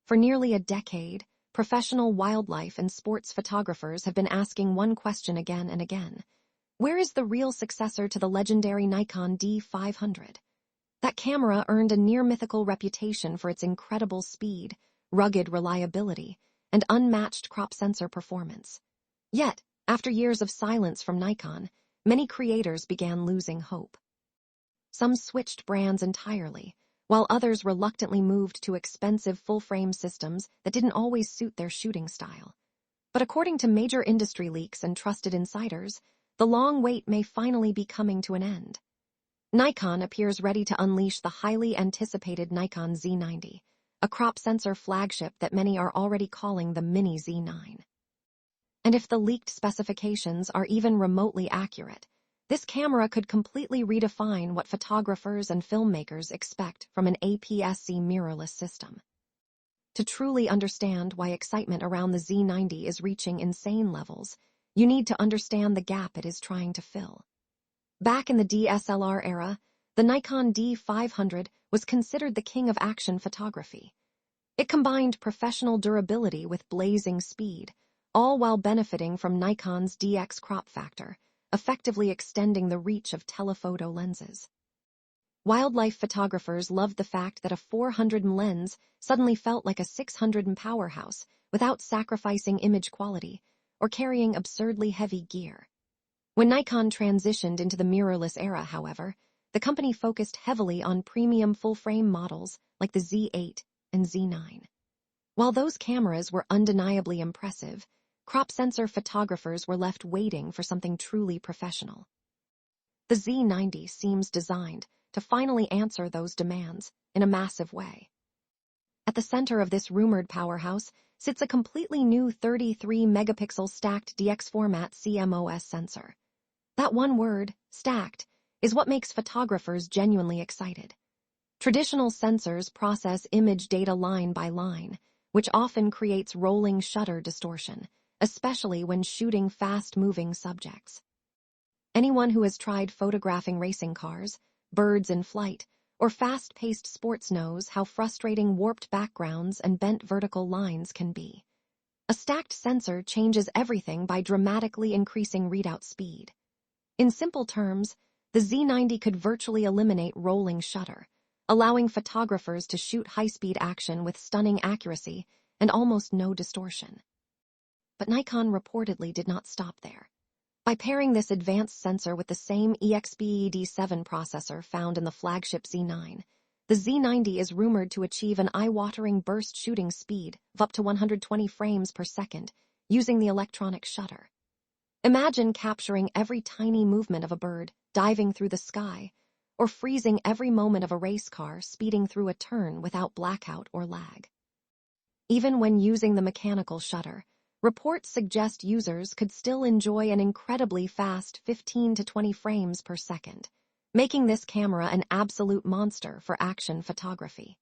For nearly a decade, professional wildlife and sports photographers have been asking one question again and again. Where is the real successor to the legendary Nikon D500? That camera earned a near-mythical reputation for its incredible speed, rugged reliability, and unmatched crop sensor performance. Yet, after years of silence from Nikon, many creators began losing hope. Some switched brands entirely, while others reluctantly moved to expensive full-frame systems that didn't always suit their shooting style. But according to major industry leaks and trusted insiders, the long wait may finally be coming to an end. Nikon appears ready to unleash the highly anticipated Nikon Z90, a crop sensor flagship that many are already calling the Mini-Z9. And if the leaked specifications are even remotely accurate, this camera could completely redefine what photographers and filmmakers expect from an APS-C mirrorless system. To truly understand why excitement around the Z90 is reaching insane levels, you need to understand the gap it is trying to fill. Back in the DSLR era, the Nikon D500 was considered the king of action photography. It combined professional durability with blazing speed, all while benefiting from Nikon's DX crop factor, effectively extending the reach of telephoto lenses. Wildlife photographers loved the fact that a 400mm lens suddenly felt like a 600mm powerhouse without sacrificing image quality or carrying absurdly heavy gear. When Nikon transitioned into the mirrorless era, however, the company focused heavily on premium full-frame models like the Z8 and Z9. While those cameras were undeniably impressive, crop sensor photographers were left waiting for something truly professional. The Z90 seems designed to finally answer those demands in a massive way. At the center of this rumored powerhouse sits a completely new 33-megapixel stacked DX format CMOS sensor. That one word, stacked, is what makes photographers genuinely excited. Traditional sensors process image data line by line, which often creates rolling shutter distortion, especially when shooting fast-moving subjects. Anyone who has tried photographing racing cars, birds in flight, or fast-paced sports knows how frustrating warped backgrounds and bent vertical lines can be. A stacked sensor changes everything by dramatically increasing readout speed. In simple terms, the Z90 could virtually eliminate rolling shutter, allowing photographers to shoot high-speed action with stunning accuracy and almost no distortion. But Nikon reportedly did not stop there. By pairing this advanced sensor with the same EXPED7 processor found in the flagship Z9, the Z90 is rumored to achieve an eye-watering burst shooting speed of up to 120 frames per second using the electronic shutter. Imagine capturing every tiny movement of a bird diving through the sky, or freezing every moment of a race car speeding through a turn without blackout or lag. Even when using the mechanical shutter, reports suggest users could still enjoy an incredibly fast 15 to 20 frames per second, making this camera an absolute monster for action photography.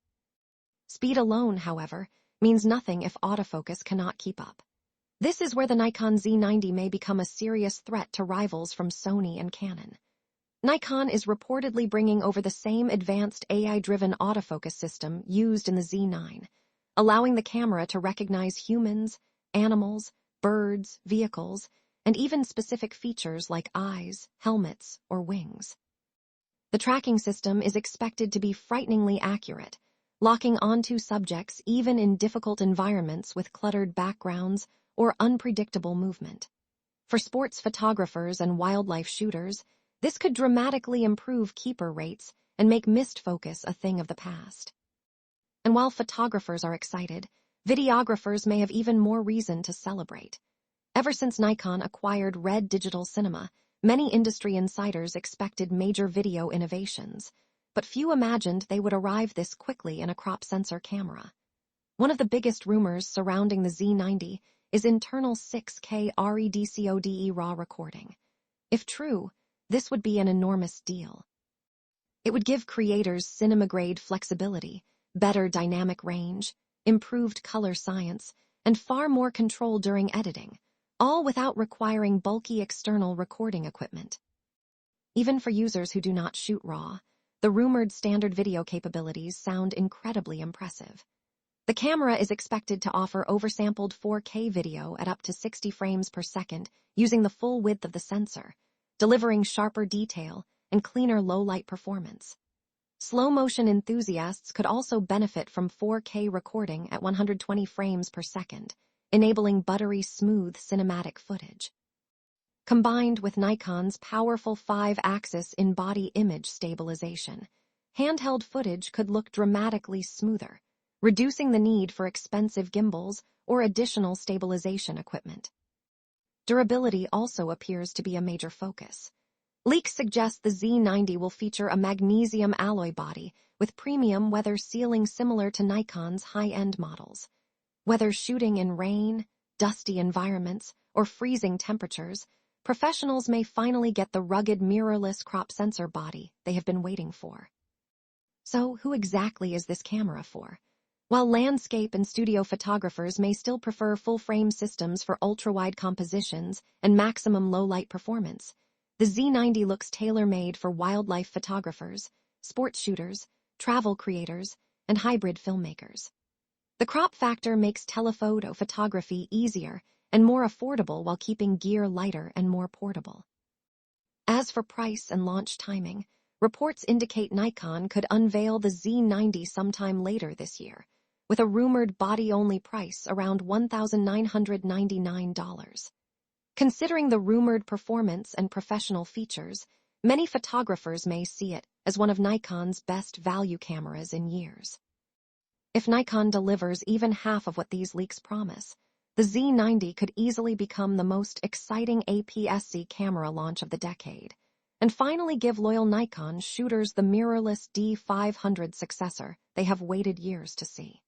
Speed alone, however, means nothing if autofocus cannot keep up. This is where the Nikon Z90 may become a serious threat to rivals from Sony and Canon. Nikon is reportedly bringing over the same advanced AI-driven autofocus system used in the Z9, allowing the camera to recognize humans, animals, birds, vehicles, and even specific features like eyes, helmets, or wings. The tracking system is expected to be frighteningly accurate, locking onto subjects even in difficult environments with cluttered backgrounds or unpredictable movement. For sports photographers and wildlife shooters, this could dramatically improve keeper rates and make missed focus a thing of the past. And while photographers are excited, videographers may have even more reason to celebrate. Ever since Nikon acquired Red Digital Cinema, many industry insiders expected major video innovations, but few imagined they would arrive this quickly in a crop sensor camera. One of the biggest rumors surrounding the Z90 is internal 6K REDCODE RAW recording. If true, this would be an enormous deal. It would give creators cinema-grade flexibility, better dynamic range, improved color science, and far more control during editing, all without requiring bulky external recording equipment. Even for users who do not shoot RAW, the rumored standard video capabilities sound incredibly impressive. The camera is expected to offer oversampled 4K video at up to 60 frames per second using the full width of the sensor, delivering sharper detail and cleaner low-light performance. Slow-motion enthusiasts could also benefit from 4K recording at 120 frames per second, enabling buttery smooth cinematic footage. Combined with Nikon's powerful 5-axis in-body image stabilization, handheld footage could look dramatically smoother, reducing the need for expensive gimbals or additional stabilization equipment. Durability also appears to be a major focus. Leaks suggest the Z90 will feature a magnesium alloy body with premium weather sealing similar to Nikon's high-end models. Whether shooting in rain, dusty environments, or freezing temperatures, professionals may finally get the rugged mirrorless crop sensor body they have been waiting for. So, who exactly is this camera for? While landscape and studio photographers may still prefer full-frame systems for ultra-wide compositions and maximum low-light performance, the Z90 looks tailor-made for wildlife photographers, sports shooters, travel creators, and hybrid filmmakers. The crop factor makes telephoto photography easier and more affordable while keeping gear lighter and more portable. As for price and launch timing, reports indicate Nikon could unveil the Z90 sometime later this year, with a rumored body-only price around $1,999. Considering the rumored performance and professional features, many photographers may see it as one of Nikon's best value cameras in years. If Nikon delivers even half of what these leaks promise, the Z90 could easily become the most exciting APS-C camera launch of the decade, and finally give loyal Nikon shooters the mirrorless D500 successor they have waited years to see.